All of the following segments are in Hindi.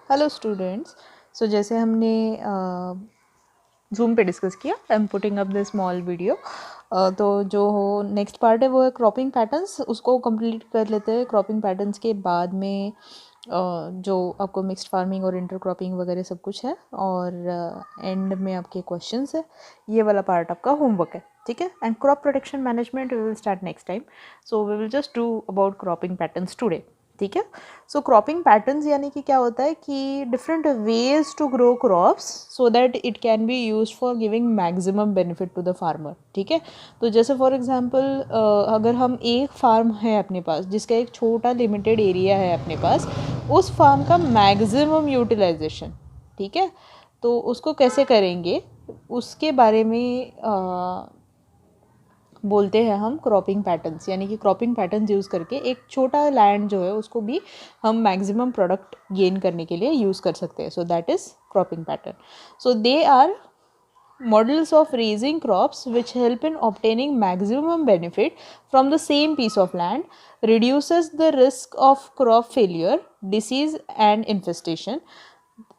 Hello students. सो जैसे हमने जूम पे डिस्कस किया, I am putting up the small video. तो जो नेक्स्ट पार्ट है वो है क्रॉपिंग पैटर्न्स, उसको कंप्लीट कर लेते हैं। क्रॉपिंग पैटर्न्स के बाद में जो आपको मिक्स्ड फार्मिंग और इंटर क्रॉपिंग वगैरह सब कुछ है, और एंड में आपके क्वेश्चंस है। ये वाला पार्ट आपका होमवर्क है, ठीक है। And crop protection management we will start next time, so we will just do about cropping patterns today, ठीक है। सो क्रॉपिंग पैटर्न्स यानी कि क्या होता है कि different ways to grow crops so that it can be use for giving maximum benefit to the farmer, ठीक है। तो जैसे फॉर एग्जांपल अगर हम एक फार्म है अपने पास जिसका एक छोटा लिमिटेड एरिया है अपने पास, उस फार्म का मैक्सिमम यूटिलाइजेशन, ठीक है, तो उसको कैसे करेंगे उसके बारे में बोलते हैं हम क्रॉपिंग पैटर्न्स। यानी कि क्रॉपिंग पैटर्न्स यूज़ करके एक छोटा लैंड जो है उसको भी हम मैक्सिमम प्रोडक्ट गेन करने के लिए यूज़ कर सकते हैं। So that is cropping pattern. So they are models of raising crops which help in obtaining maximum benefit from the same piece of land, reduces the risk of crop failure, disease and infestation,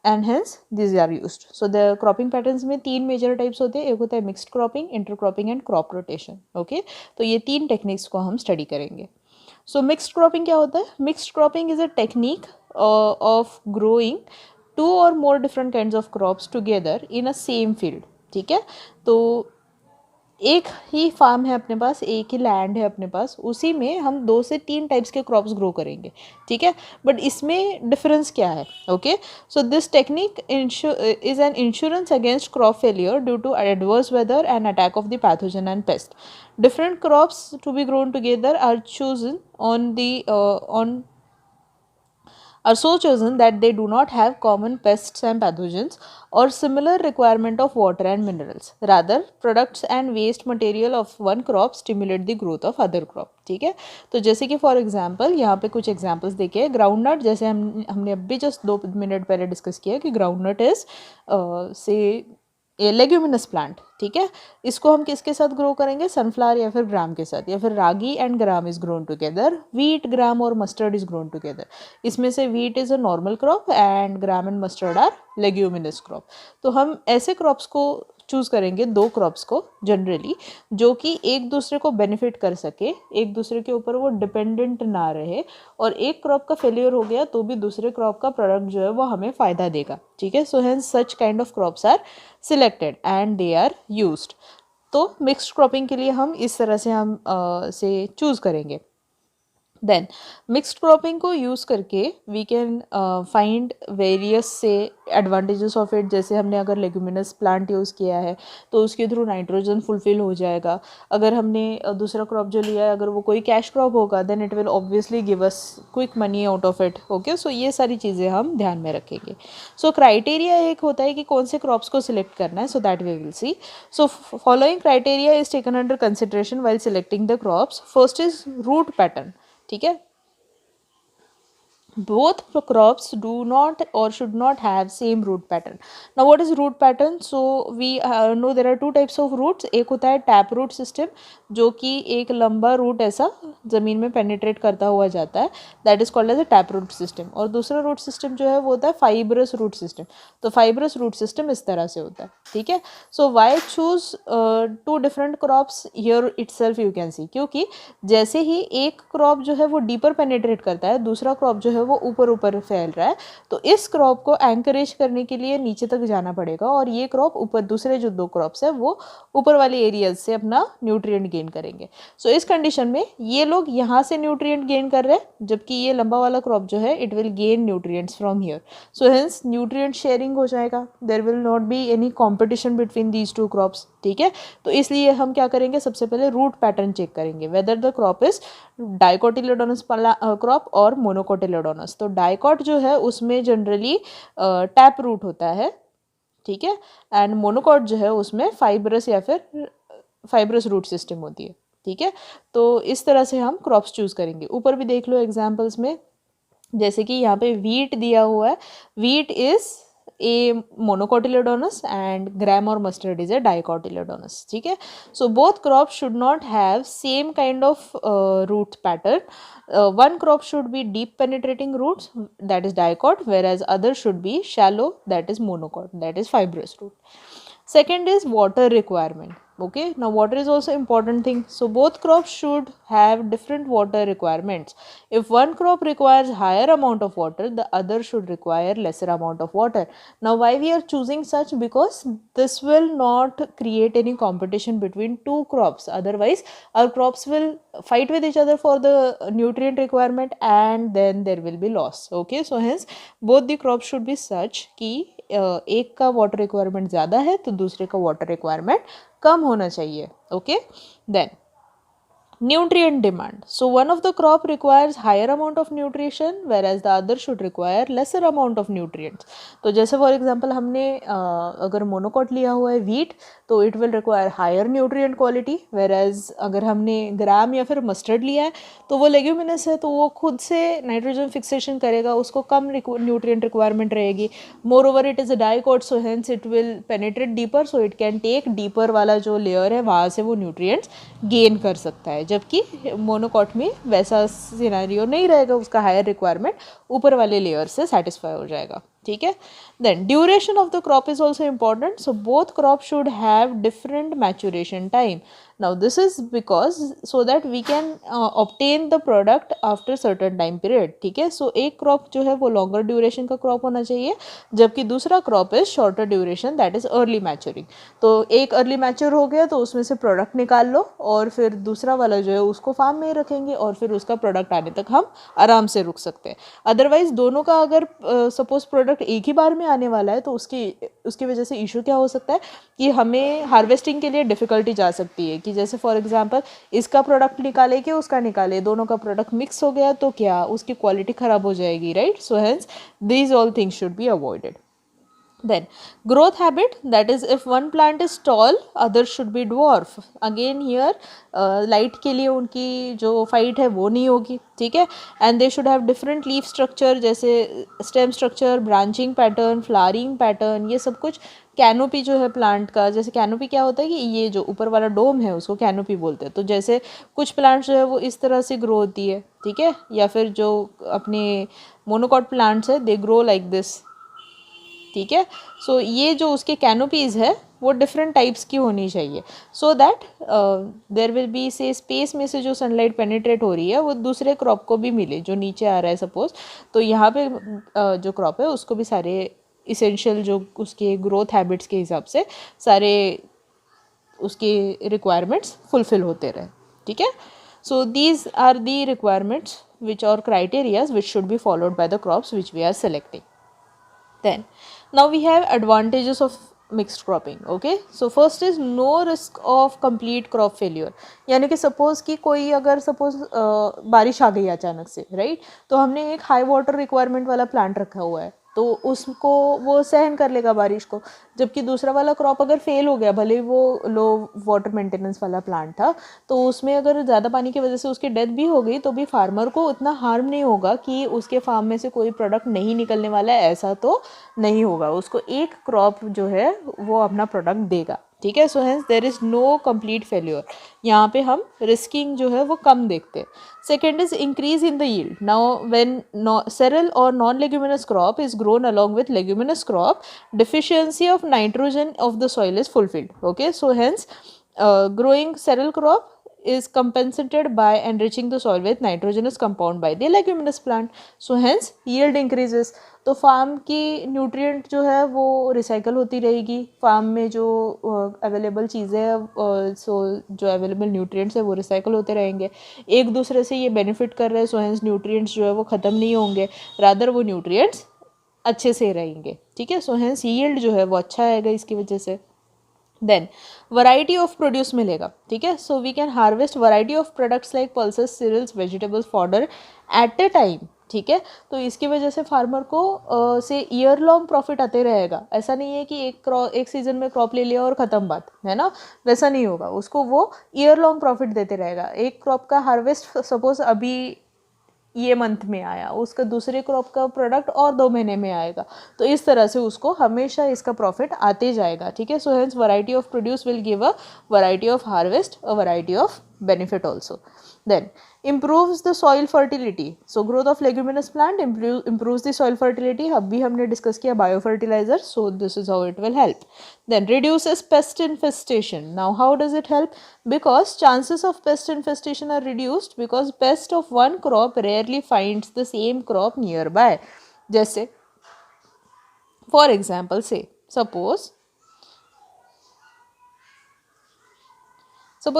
and hence these are used. So the cropping patterns में तीन major types होते हैं, एक होता है mixed cropping, intercropping and crop rotation, okay। तो ये तीन techniques को हम study करेंगे। So mixed cropping क्या होता है? Mixed cropping is a technique of growing two or more different kinds of crops together in a same field, ठीक है। तो एक ही फार्म है अपने पास, एक ही लैंड है अपने पास, उसी में हम 2 से 3 टाइप्स के क्रॉप्स ग्रो करेंगे, ठीक है। बट इसमें डिफरेंस क्या है? Okay, so this technique is an insurance against crop failure due to adverse weather and attack of the pathogen and pest. Different crops to be grown together are chosen on are so chosen that they do not have common pests and pathogens or similar requirement of water and minerals. Rather, products and waste material of one crop stimulate the growth of other crop, ठीक है। तो जैसे कि फॉर एग्जांपल यहाँ पे कुछ एग्जांपल्स देखिए। ग्राउंड नट, जैसे हमने अभी जस्ट 2 मिनट पहले डिस्कस किया कि ग्राउंड नट इज से लेग्यूमिनस प्लांट, ठीक है। इसको हम किसके साथ ग्रो करेंगे? सनफ्लावर या फिर ग्राम के साथ, या फिर ragi and gram is grown together, wheat gram और मस्टर्ड इज ग्रोन टुगेदर। इसमें से wheat is a normal crop and gram and mustard are leguminous crop. तो हम ऐसे क्रॉप्स को चूज़ करेंगे, 2 क्रॉप्स को जनरली, जो कि एक दूसरे को बेनिफिट कर सके, एक दूसरे के ऊपर वो डिपेंडेंट ना रहे, और एक क्रॉप का फेलियर हो गया तो भी दूसरे क्रॉप का प्रोडक्ट जो है वो हमें फ़ायदा देगा, ठीक है। So hence such kind of crops are selected and they are used. तो मिक्स्ड क्रॉपिंग के लिए हम इस तरह से हम से चूज़ करेंगे। देन मिक्स्ड क्रॉपिंग को यूज़ करके वी कैन फाइंड वेरियस से एडवांटेजेस ऑफ इट। जैसे हमने अगर लेग्यूमिनस प्लांट यूज़ किया है तो उसके थ्रू नाइट्रोजन फुलफिल हो जाएगा। अगर हमने दूसरा क्रॉप जो लिया है, अगर वो कोई कैश क्रॉप होगा, then it will obviously give us quick money out of it, okay. So ये सारी चीज़ें हम ध्यान में रखेंगे। सो क्राइटेरिया एक होता है कि कौन से क्रॉप्स को सिलेक्ट करना है, so that we will see. So following criteria is taken under consideration while selecting the crops. First is root pattern, ठीक है। Both crops do not or should not have same root pattern. Now what is root pattern? So we know there are 2 types of roots. एक होता है टैप रूट सिस्टम, जो कि एक लंबा रूट ऐसा ज़मीन में पेनिट्रेट करता हुआ जाता है, that is called as a tap root system. और दूसरा रूट सिस्टम जो है वो होता है फाइब्रस रूट सिस्टम। तो फाइब्रस रूट सिस्टम इस तरह से होता है, ठीक है। So why choose 2 different crops here itself you can see, क्योंकि जैसे ही एक क्रॉप जो है वो डीपर पेनिट्रेट करता है, दूसरा क्रॉप जो है वो ऊपर ऊपर फैल रहा है, तो इस क्रॉप को एंकरेज करने के लिए नीचे तक जाना पड़ेगा, और ये क्रॉप ऊपर, दूसरे जो 2 क्रॉप्स है वो ऊपर वाले एरियाज से अपना न्यूट्रिएंट गेन करेंगे। सो इस कंडीशन में ये लोग यहाँ से न्यूट्रिएंट गेन कर रहे हैं, जबकि ये लंबा वाला क्रॉप जो है it will gain nutrients from here. So hence nutrient sharing हो जाएगा, there will not be any competition between these 2 crops, ठीक है। तो इसलिए हम क्या करेंगे, सबसे पहले रूट पैटर्न चेक करेंगे, whether the crop is dicotyledonous crop और मोनोकोटिलेडोनस। तो डाइकॉट जो है उसमें जनरली टैप रूट होता है, ठीक है, एंड मोनोकॉट जो है उसमें फाइब्रस या फिर फाइब्रस रूट सिस्टम होती है, ठीक है। तो इस तरह से हम क्रॉप्स चूज करेंगे। ऊपर भी देख लो एग्जाम्पल्स में, जैसे कि यहाँ पे वीट दिया हुआ है, wheat is A monocotyledonous and gram or mustard is a dicotyledonous. ठीक है, so both crops should not have same kind of root pattern. One crop should be deep penetrating roots, that is dicot, whereas other should be shallow, that is monocot, that is fibrous root. Second is water requirement. Okay, now water is also important thing. So both crops should have different water requirements. If one crop requires higher amount of water, the other should require lesser amount of water. Now why we are choosing such? Because this will not create any competition between two crops. Otherwise our crops will fight with each other for the nutrient requirement and then there will be loss. Okay, so hence both the crops should be such कि एक का वाटर रिक्वायरमेंट ज़्यादा है तो दूसरे का वाटर रिक्वायरमेंट कम होना चाहिए. Okay, then nutrient demand. So one of the crop requires higher amount of nutrition whereas the other should require lesser amount of nutrients. तो जैसे फॉर एग्जांपल हमने अगर मोनोकॉट लिया हुआ है wheat तो it will require higher nutrient quality, whereas अगर हमने ग्राम या फिर मस्टर्ड लिया है तो वो लेग्यूमिनस है तो वो खुद से नाइट्रोजन फिक्सेशन करेगा, उसको कम न्यूट्रिएंट रिक्वायरमेंट रहेगी. Moreover it is a dicot so hence it will penetrate deeper, so it can take deeper वाला जो लेयर है वहाँ से वो न्यूट्रिएंट्स गेन कर सकता है, जबकि मोनोकॉट में वैसा सिनेरियो नहीं रहेगा, उसका हायर रिक्वायरमेंट ऊपर वाले लेयर से सेटिस्फाई हो जाएगा. ठीक है, then duration of the crop is also important. So both crop should have different maturation time. Now this is because so that we can obtain the product after certain time period. ठीक है, सो एक क्रॉप जो है वो लॉन्गर ड्यूरेशन का क्रॉप होना चाहिए, जबकि दूसरा crop is shorter duration, that is early maturing. तो एक अर्ली मैच्योर हो गया तो उसमें से प्रोडक्ट निकाल लो और फिर दूसरा वाला जो है उसको फार्म में रखेंगे और फिर उसका प्रोडक्ट आने तक हम आराम से रुक सकते हैं. अदरवाइज दोनों का अगर सपोज प्रोडक्ट एक ही बार में आने वाला है तो उसकी वजह से इशू क्या हो सकता है कि हमें हार्वेस्टिंग के लिए डिफ़िकल्टी जा सकती है. कि जैसे फॉर एग्जांपल इसका प्रोडक्ट निकाले कि उसका निकाले, दोनों का प्रोडक्ट मिक्स हो गया तो क्या उसकी क्वालिटी ख़राब हो जाएगी, right. So hence these all things should be avoided. Then growth habit, that is if one plant is tall other should be dwarf. Again here light के लिए उनकी जो fight है वो नहीं होगी. ठीक है, and they should have different leaf structure, जैसे stem structure, branching pattern, flowering pattern, ये सब कुछ कैनोपी जो है प्लांट का. जैसे कैनोपी क्या होता है कि ये जो ऊपर वाला डोम है उसको कैनोपी बोलते हैं. तो जैसे कुछ प्लांट्स जो है वो इस तरह से ग्रो होती है, ठीक है, या फिर जो अपने मोनोकॉट प्लांट्स है दे ग्रो लाइक दिस. ठीक है, सो ये जो उसके कैनोपीज़ है वो डिफरेंट टाइप्स की होनी चाहिए, so that there will be से स्पेस में से जो सनलाइट पेनिट्रेट हो रही है वो दूसरे क्रॉप को भी मिले जो नीचे आ रहा है सपोज. तो यहाँ पे जो क्रॉप है उसको भी सारे इसेंशियल जो उसके ग्रोथ हैबिट्स के हिसाब से सारे उसके रिक्वायरमेंट्स फुलफिल होते रहे. ठीक है, so these are the requirements which are criterias which should be followed by the crops which we are selecting. Then now we have advantages of mixed cropping. Okay, so first is no risk of complete crop failure. यानी कि सपोज कि कोई अगर सपोज बारिश आ गई अचानक से, राइट, तो हमने एक हाई वाटर रिक्वायरमेंट वाला प्लांट रखा हुआ है तो उसको वो सहन कर लेगा बारिश को, जबकि दूसरा वाला क्रॉप अगर फेल हो गया, भले वो लो वाटर मेंटेनेंस वाला प्लांट था, तो उसमें अगर ज़्यादा पानी की वजह से उसकी डेथ भी हो गई तो भी फार्मर को उतना हार्म नहीं होगा कि उसके फार्म में से कोई प्रोडक्ट नहीं निकलने वाला है, ऐसा तो नहीं होगा. उसको एक क्रॉप जो है वो अपना प्रोडक्ट देगा. ठीक है, so hence there is no complete failure. यहाँ पे हम रिस्किंग जो है वो कम देखते हैं. Second is increase in the yield. Now when cereal और non leguminous crop is grown along with leguminous crop, deficiency of nitrogen of the soil is fulfilled. Okay, so hence growing cereal crop is compensated by enriching the soil with nitrogenous compound by the leguminous plant. So hence yield increases. तो फार्म की न्यूट्रिएंट जो है वो रिसाइकल होती रहेगी, फार्म में जो अवेलेबल चीज़ें हैं सो जो अवेलेबल न्यूट्रिएंट्स है वो रिसाइकल होते रहेंगे, एक दूसरे से ये बेनिफिट कर रहे हैं. सो हेंस न्यूट्रिएंट्स जो है वो ख़त्म नहीं होंगे, रादर वो न्यूट्रिएंट्स अच्छे से रहेंगे. ठीक है, सो हेंस यील्ड जो है वो अच्छा आएगा इसकी वजह से. देन वैरायटी ऑफ प्रोड्यूस मिलेगा. ठीक है, so we can harvest variety of products like pulses, cereals, vegetables, fodder at a time. ठीक है, तो इसकी वजह से फार्मर को से ईयर लॉन्ग प्रॉफिट आते रहेगा. ऐसा नहीं है कि एक सीजन में क्रॉप ले लिया और ख़त्म बात है ना, वैसा नहीं होगा. उसको वो ईयर लॉन्ग प्रॉफिट देते रहेगा. एक क्रॉप का हार्वेस्ट सपोज अभी ये मंथ में आया, उसका दूसरे क्रॉप का प्रोडक्ट और 2 महीने में आएगा, तो इस तरह से उसको हमेशा इसका प्रॉफिट आते जाएगा, ठीक है। So hence variety of produce will give a variety of harvest, a variety of benefit also. Then improves the soil fertility, so growth of leguminous plant improves the soil fertility, अभी हमने डिस्कस किया biofertilizer, so this is how it will help. Then reduces pest infestation. Now how does it help? Because chances of pest infestation are reduced because pest of one crop rarely finds the same crop nearby. जैसे for example say suppose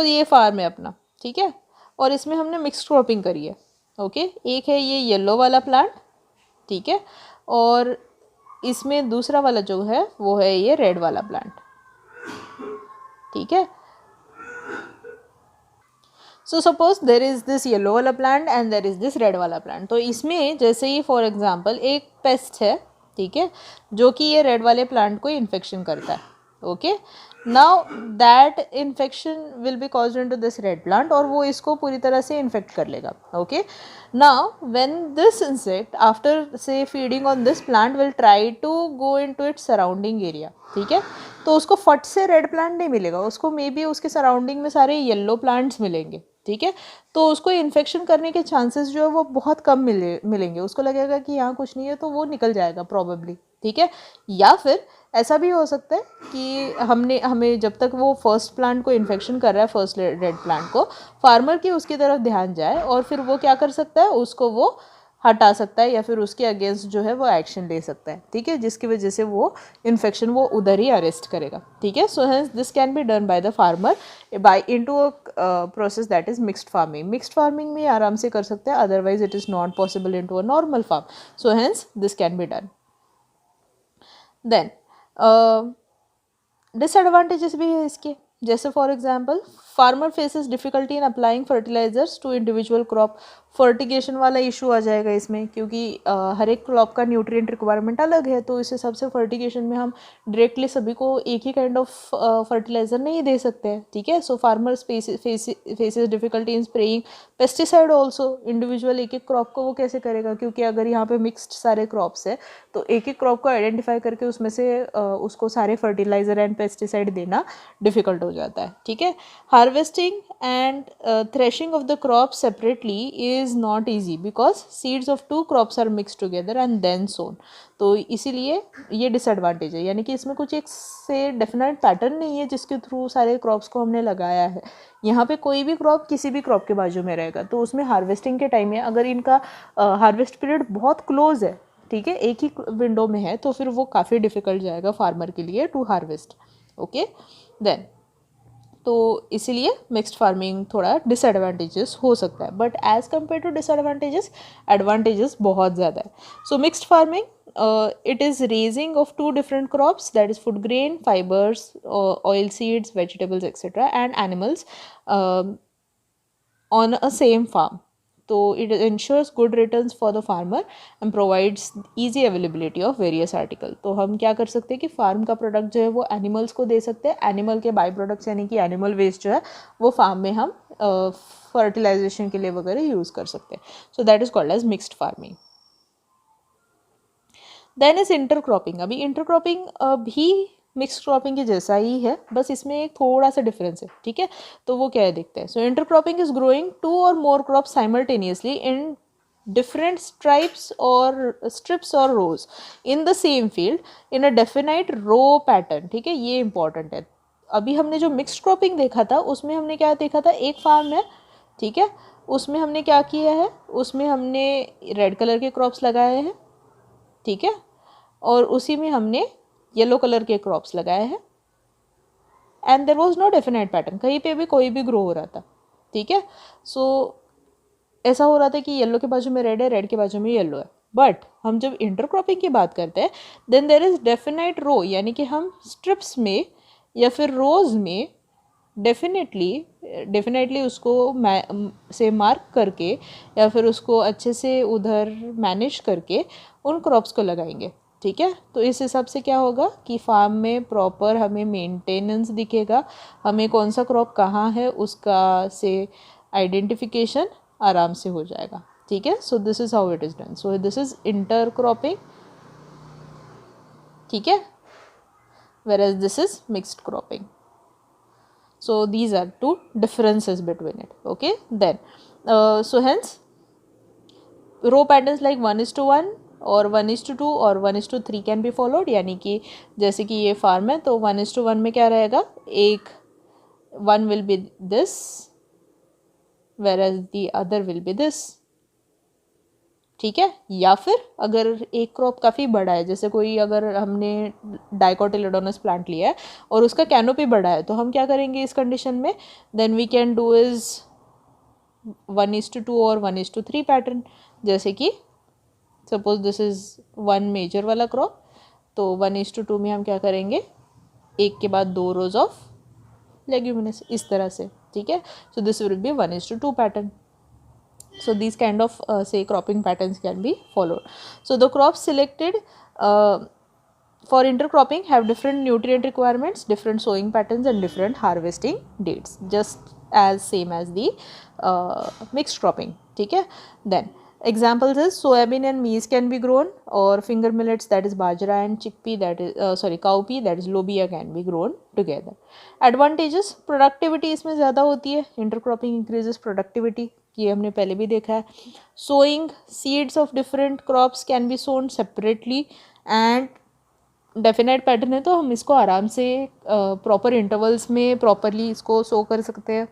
ये फार्म है अपना, ठीक है, और इसमें हमने मिक्स क्रॉपिंग करी है, ओके। एक है ये येलो वाला प्लांट, ठीक है, और इसमें दूसरा वाला जो है वो है ये रेड वाला प्लांट, ठीक है। So suppose there is this yellow वाला plant and there is this red वाला प्लांट, तो इसमें जैसे ही फॉर एग्जांपल एक पेस्ट है, ठीक है, जो कि ये रेड वाले प्लांट को इन्फेक्शन करता है, okay. Now that infection will be caused into this red plant और वो इसको पूरी तरह से इन्फेक्ट कर लेगा, okay. Now when this insect after से feeding on this plant will try to go into its surrounding area, ठीक है, तो उसको फट से रेड प्लांट नहीं मिलेगा, उसको मे बी उसके सराउंडिंग में सारे येलो प्लांट्स मिलेंगे, ठीक है। तो उसको इन्फेक्शन करने के चांसेस जो है वो बहुत कम मिलेंगे, उसको लगेगा कि यहाँ कुछ नहीं है, तो वो निकल जाएगा प्रॉबेबली, ठीक है। या फिर ऐसा भी हो सकता है कि हमें जब तक वो फर्स्ट प्लांट को इन्फेक्शन कर रहा है, फर्स्ट रेड प्लांट को, फार्मर की उसकी तरफ ध्यान जाए और फिर वो क्या कर सकता है, उसको वो हटा सकता है या फिर उसके अगेंस्ट जो है वो एक्शन ले सकता है, ठीक है, जिसकी वजह से वो इन्फेक्शन वो उधर ही अरेस्ट करेगा, ठीक है। So hence this can be done by the farmer by into a process that is mixed farming. Mixed farming में आराम से कर सकते हैं, otherwise it is not possible into a normal farm, so hence this can be done. Then disadvantages भी है इसके, जैसे for example farmer faces difficulty in applying fertilisers to individual crop, fertigation वाला इशू आ जाएगा इसमें, क्योंकि हर एक क्रॉप का न्यूट्रिएंट रिक्वायरमेंट अलग है, तो इस हिसाब से फर्टिगेशन में हम डायरेक्टली सभी को एक ही काइंड ऑफ फर्टिलाइजर नहीं दे सकते हैं, ठीक है। सो फार्मर्स फेसेस डिफिकल्टी इन स्प्रेइंग पेस्टिसाइड ऑल्सो, इंडिविजुअल एक एक क्रॉप को वो कैसे करेगा, क्योंकि अगर यहाँ पे मिक्सड सारे क्रॉप्स है तो एक एक क्रॉप को आइडेंटिफाई करके उसमें से उसको सारे फर्टिलाइजर एंड पेस्टिसाइड देना डिफिकल्ट हो जाता है, ठीक है। Harvesting and threshing of the crop separately is not easy because seeds of two crops are mix together and then sown, तो इसीलिए ये डिसएडवांटेज है, यानी कि इसमें कुछ एक से डेफिनेट पैटर्न नहीं है जिसके थ्रू सारे क्रॉप्स को हमने लगाया है। यहाँ पे कोई भी क्रॉप किसी भी क्रॉप के बाजू में रहेगा, तो उसमें हार्वेस्टिंग के टाइम में अगर इनका हार्वेस्ट पीरियड बहुत क्लोज है, ठीक है, एक ही विंडो में है, तो फिर वो काफ़ी डिफिकल्ट जाएगा फार्मर के लिए टू हार्वेस्ट, ओके। देन तो इसीलिए मिक्स्ड फार्मिंग थोड़ा डिसएडवांटेजेस हो सकता है, but as compare to disadvantages advantages बहुत ज़्यादा है। So mixed farming it is raising of two different crops, that is food grain, fibers, oil seeds, vegetables, etc., and animals on a same farm. तो it ensures good returns for the farmer and provides easy availability of various article. तो हम क्या कर सकते हैं कि फार्म का प्रोडक्ट जो है वो एनिमल्स को दे सकते हैं, एनिमल के बाई प्रोडक्ट्स यानी कि एनिमल वेस्ट जो है वो फार्म में हम फर्टिलाइजेशन के लिए वगैरह यूज़ कर सकते हैं। So that is called as mixed farming. Then is intercropping. अभी इंटरक्रॉपिंग भी मिक्स क्रॉपिंग के जैसा ही है, बस इसमें एक थोड़ा सा डिफरेंस है, ठीक है। तो वो क्या है देखते हैं। सो इंटरक्रॉपिंग इज ग्रोइंग टू और more crops simultaneously in different stripes or strips or rows in the same field in a definite row pattern, ठीक है, ये इंपॉर्टेंट है। अभी हमने जो मिक्स्ड क्रॉपिंग देखा था उसमें हमने क्या देखा था, एक फार्म है, ठीक है, उसमें हमने क्या किया है, उसमें हमने रेड कलर के क्रॉप्स लगाए हैं, ठीक है, और उसी में हमने येलो कलर के क्रॉप्स लगाए हैं and there was no definite pattern, कहीं पे भी कोई भी ग्रो हो रहा था, ठीक है। सो ऐसा हो रहा था कि येलो के बाजू में रेड है, रेड के बाजू में येलो है, बट हम जब इंटरक्रॉपिंग की बात करते हैं देन देयर इज डेफिनेट रो, यानी कि हम स्ट्रिप्स में या फिर रोज में डेफिनेटली उसको से मार्क करके या फिर उसको अच्छे से उधर मैनेज करके उन क्रॉप्स को लगाएंगे, ठीक है। तो इस हिसाब से क्या होगा कि फार्म में प्रॉपर हमें मेंटेनेंस दिखेगा, हमें कौन सा क्रॉप कहाँ है उसका से आइडेंटिफिकेशन आराम से हो जाएगा, ठीक है. So this is how it is done. So this is intercropping, ठीक है, whereas this is mixed cropping. So these are two differences between it. Okay, then so hence row patterns like 1:1 और 1:2 और 1:3 can be followed. यानी कि जैसे कि ये फार्म है तो 1:1 में क्या रहेगा, एक one will be this whereas the other will be this. ठीक है. या फिर अगर एक क्रॉप काफ़ी बड़ा है, जैसे कोई अगर हमने डाइकोटिलेडोनस प्लांट लिया है और उसका कैनोपी बड़ा है, तो हम क्या करेंगे इस कंडीशन में, then we can do is 1:2 और 1:3 पैटर्न. जैसे कि suppose this is one major वाला क्रॉप, तो 1:2 में हम क्या करेंगे, एक के बाद 2 रोज ऑफ लेग्यूमिनस, इस तरह से. ठीक है. So this will be 1:2 pattern. So these kind of say cropping patterns can be followed. So the crops selected for intercropping have different nutrient requirements, different sowing patterns and different harvesting dates, just as same as the mixed cropping. ठीक है. Then examples is soybean and maize can be grown, or finger millets, that is bajra, and chickpea, that is cowpea, that is lobia, can be grown together. Advantages, productivity इसमें ज़्यादा होती है. Intercropping increases productivity, ये हमने पहले भी देखा है. Sowing seeds of different crops can be sown separately and definite pattern है तो हम इसको आराम से प्रॉपर इंटरवल्स में प्रॉपरली इसको सो कर सकते हैं.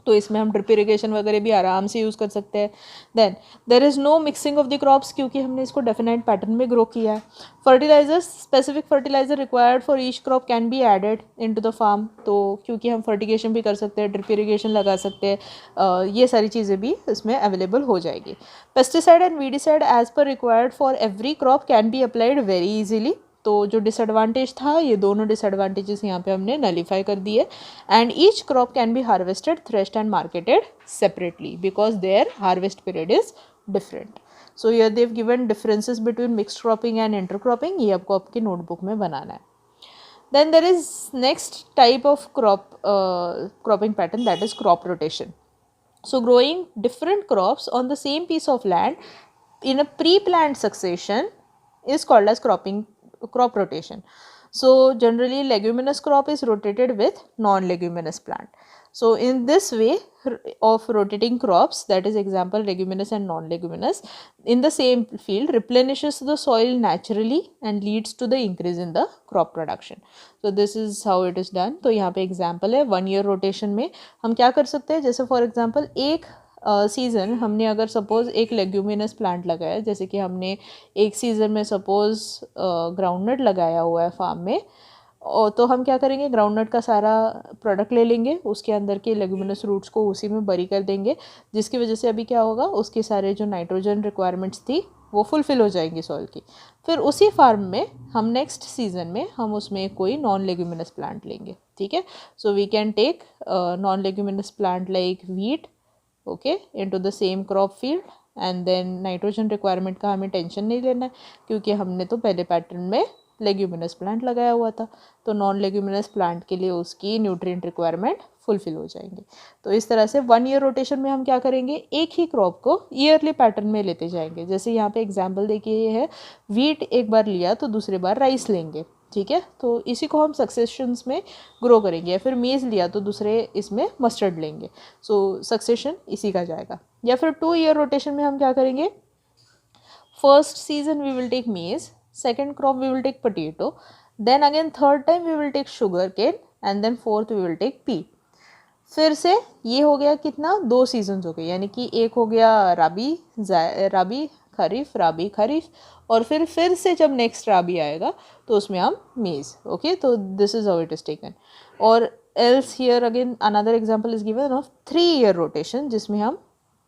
तो इसमें हम ड्रिप इरिगेशन वगैरह भी आराम से यूज़ कर सकते हैं. Then there is no mixing of the crops, क्योंकि हमने इसको डेफिनेट पैटर्न में ग्रो किया है. Fertilisers, specific fertiliser required for each crop can be added into the farm. तो क्योंकि हम फर्टिगेशन भी कर सकते हैं, ड्रिप इरिगेशन लगा सकते हैं, ये सारी चीज़ें भी इसमें अवेलेबल हो जाएगी. Pesticide and weedicide as per required for every crop can be applied very easily. तो जो डिसएडवांटेज था, ये दोनों डिसएडवांटेजेस यहाँ पे हमने नलीफाई कर दिए. And each crop can be harvested, threshed and marketed separately because their harvest period is different. So here they have given differences between mixed cropping and intercropping. ये आपको आपकी नोटबुक में बनाना है. Then there is next type of cropping pattern, that is crop rotation. So growing different crops on the same piece of land in a pre-planned succession is called as crop rotation. So generally leguminous crop is rotated with non-leguminous plant. So in this way of rotating crops, that is example leguminous and non-leguminous, in the same field replenishes the soil naturally and leads to the increase in the crop production. So this is how it is done. तो यहाँ पे example है 1 year rotation में हम क्या कर सकते हैं. जैसे for example एक सीज़न हमने अगर सपोज़ एक लेग्यूमिनस प्लांट लगाया, जैसे कि हमने एक सीज़न में सपोज़ ग्राउंडनट लगाया हुआ है फार्म में, और तो हम क्या करेंगे, ग्राउंडनट का सारा प्रोडक्ट ले लेंगे, उसके अंदर के लेग्यूमिनस रूट्स को उसी में बरी कर देंगे, जिसकी वजह से अभी क्या होगा, उसके सारे जो नाइट्रोजन रिक्वायरमेंट्स थी वो फुलफ़िल हो जाएंगी सॉइल की. फिर उसी फार्म में हम नेक्स्ट सीज़न में हम उसमें कोई नॉन लेग्यूमिनस प्लांट लेंगे. ठीक है. So we can take non leguminous plant like wheat, okay, into the same crop field. And then nitrogen requirement का हमें टेंशन नहीं लेना है, क्योंकि हमने तो पहले पैटर्न में लेग्यूमिनस प्लांट लगाया हुआ था. तो नॉन लेग्यूमिनस प्लांट के लिए उसकी न्यूट्रिएंट रिक्वायरमेंट फुलफिल हो जाएंगे. तो इस तरह से 1 ईयर रोटेशन में हम क्या करेंगे, एक ही क्रॉप को ईयरली पैटर्न में लेते जाएंगे. जैसे यहाँ पे एग्जाम्पल देखिए, ये है वीट एक बार लिया तो दूसरी बार राइस लेंगे. ठीक है. तो इसी को हम सक्सेशंस में ग्रो करेंगे. या फिर मेज़ लिया तो दूसरे इसमें मस्टर्ड लेंगे. सो सक्सेशन इसी का जाएगा. या फिर 2 ईयर रोटेशन में हम क्या करेंगे, first season we will take maize, second crop we will take potato, then again third time we will take sugarcane, and then fourth we will take pea. फिर से ये हो गया कितना, 2 सीजन्स हो गए. यानी कि एक हो गया राबी खरीफ, राबी खरीफ, और फिर से जब नेक्स्ट राबी आएगा तो उसमें हम मेज़. ओके. तो this is how it is taken. और else here again another example is given of 3 year rotation, जिसमें हम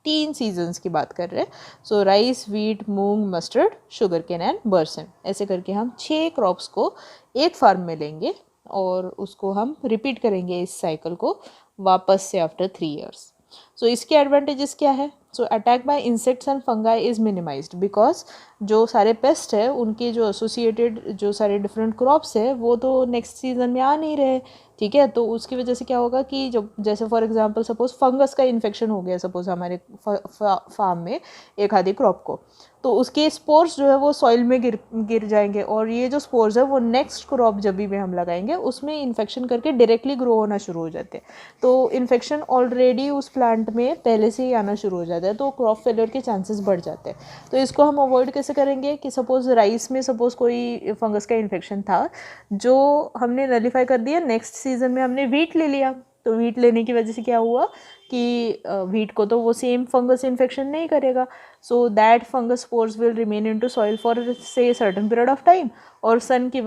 3 सीजन्स की बात कर रहे हैं. So rice, wheat, moong, mustard, sugarcane and बरसन, ऐसे करके हम 6 क्रॉप्स को एक फार्म में लेंगे और उसको हम रिपीट करेंगे इस साइकिल को वापस से आफ्टर 3 ईयर्स. सो इसके एडवांटेजेस क्या है. So attack by insects and fungi is minimized because जो सारे पेस्ट है उनके जो एसोसिएटेड जो सारे डिफरेंट क्रॉप्स है वो तो नेक्स्ट सीजन में आ नहीं रहे, ठीक है। तो उसकी वजह से क्या होगा कि जब जैसे फॉर एग्जांपल सपोज फंगस का इन्फेक्शन हो गया सपोज हमारे फार्म में एक आधी क्रॉप को, तो उसके स्पोर्स जो है वो सॉइल में गिर जाएंगे, और ये जो स्पोर्स है वो नेक्स्ट क्रॉप जब भी हम लगाएंगे उसमें इन्फेक्शन करके डायरेक्टली ग्रो होना शुरू हो जाते हैं। तो इन्फेक्शन ऑलरेडी उस प्लांट में पहले से ही आना शुरू हो जाता है, तो क्रॉप फेलियर के चांसेस बढ़ जाते हैं। तो इसको हम अवॉइड कैसे करेंगे कि सपोज राइस में सपोज कोई फंगस का इन्फेक्शन था जो हमने नलीफाई कर दिया, नेक्स्ट सीजन में हमने वीट ले लिया, तो वीट लेने की वजह से क्या हुआ कि वीट को तो वो सेम फंगस इन्फेक्शन नहीं करेगा, so that fungus spores will remain into soil for से सर्टेन पीरियड ऑफ टाइम, और सन की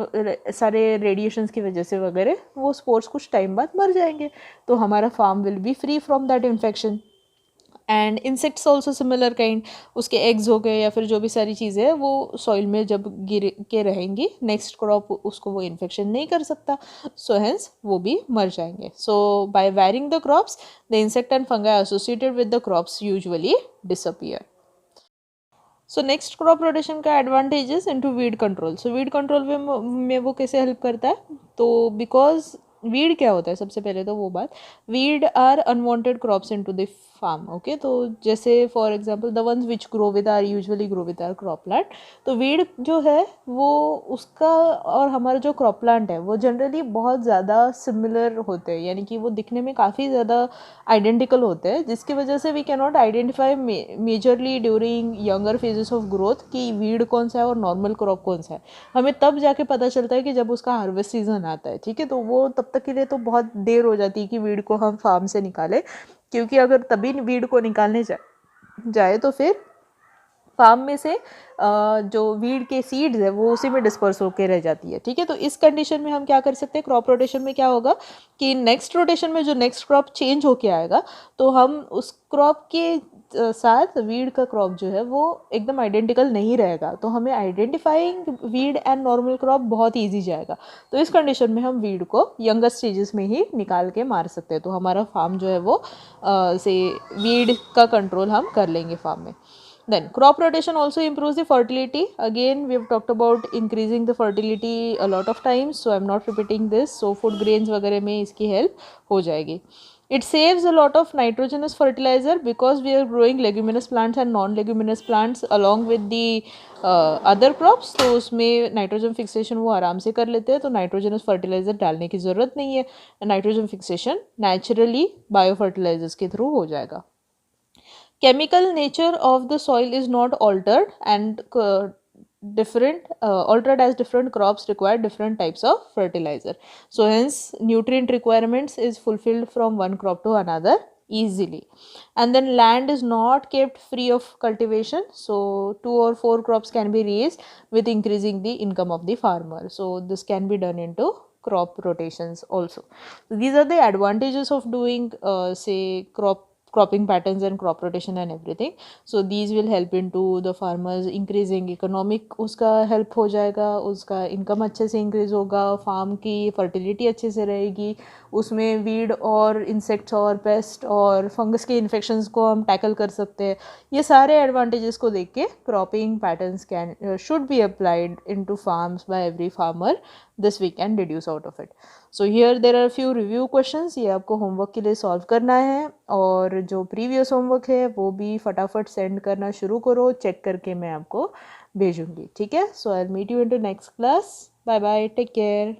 सारे रेडिएशंस की वजह से वगैरह वो स्पोर्स कुछ टाइम बाद मर जाएंगे, तो हमारा farm will be free from that infection. And insects also similar kind, उसके एग्स हो गए या फिर जो भी सारी चीज़ें हैं वो सॉइल में जब गिर के रहेंगी नेक्स्ट क्रॉप उसको वो इन्फेक्शन नहीं कर सकता, सो हेंस वो भी मर जाएंगे। So by wearing the crops the insect and fungi associated with the crops usually disappear. So next crop rotation का एडवांटेजेस इनटू वीड कंट्रोल। सो वीड कंट्रोल में वो कैसे हेल्प करता है, तो बिकॉज वीड क्या होता है, सबसे पहले तो वो बात, weed are unwanted crops into the farm, okay. तो जैसे for example the ones which grow with are usually grow with are crop plant, तो वीड जो है वो उसका और हमारा जो क्रॉप प्लांट है वो जनरली बहुत ज़्यादा सिमिलर होते हैं, यानी कि वो दिखने में काफ़ी ज़्यादा आइडेंटिकल होते हैं, जिसकी वजह से we can not identify majorly during younger phases of growth कि वीड कौन सा है और नॉर्मल क्रॉप कौन सा है। हमें तब जाके पता चलता है कि जब उसका हार्वेस्ट सीजन आता है, ठीक है। तो वो तब तक के लिए तो बहुत देर हो जाती है कि वीड को हम फार्म से निकालें, क्योंकि अगर तभी वीड को निकालने जाए तो फिर फार्म में से जो वीड के सीड्स है वो उसी में डिस्पर्स होकर रह जाती है, ठीक है। तो इस कंडीशन में हम क्या कर सकते हैं, क्रॉप रोटेशन में क्या होगा कि नेक्स्ट रोटेशन में जो नेक्स्ट क्रॉप चेंज होके आएगा तो हम उस क्रॉप के साथ वीड का क्रॉप जो है वो एकदम आइडेंटिकल नहीं रहेगा, तो हमें identifying weed and normal crop बहुत ईजी जाएगा। तो इस कंडीशन में हम वीड को यंगर स्टेजेस में ही निकाल के मार सकते हैं, तो हमारा फार्म जो है वो से वीड का कंट्रोल हम कर लेंगे फार्म में। Then crop rotation also improves the fertility. Again, we have talked about increasing the fertility a lot of times, so I'm not repeating this. So food grains वगैरह में इसकी help हो जाएगी. It saves a lot of nitrogenous fertilizer because we are growing leguminous plants and non-leguminous plants along with the other crops. तो उसमें नाइट्रोजन फिक्सेशन वो आराम से कर लेते हैं, तो नाइट्रोजनस फर्टिलाइजर डालने की ज़रूरत नहीं है, nitrogen fixation naturally bio fertilizers के थ्रू हो जाएगा। Chemical nature of the soil is not altered and altered as different crops require different types of fertilizer, so hence nutrient requirements is fulfilled from one crop to another easily. And then land is not kept free of cultivation, so 2 or 4 crops can be raised with increasing the income of the farmer, so this can be done into crop rotations also. So these are the advantages of doing say cropping patterns and crop rotation and everything. So these will help into the farmers increasing economic, उसका help हो जाएगा, उसका income अच्छे से increase होगा, farm की fertility अच्छे से रहेगी, उसमें weed और insects और pest और fungus के infections को हम tackle कर सकते हैं। ये सारे advantages को देख के cropping patterns should be applied into farms by every farmer. This we can deduce out of it. So here there are a few review questions, ये आपको homework के लिए solve करना है, और जो previous homework है वो भी फटाफट send करना शुरू करो, check करके मैं आपको भेजूंगी, ठीक है। So I'll meet you in the next class. Bye bye, take care.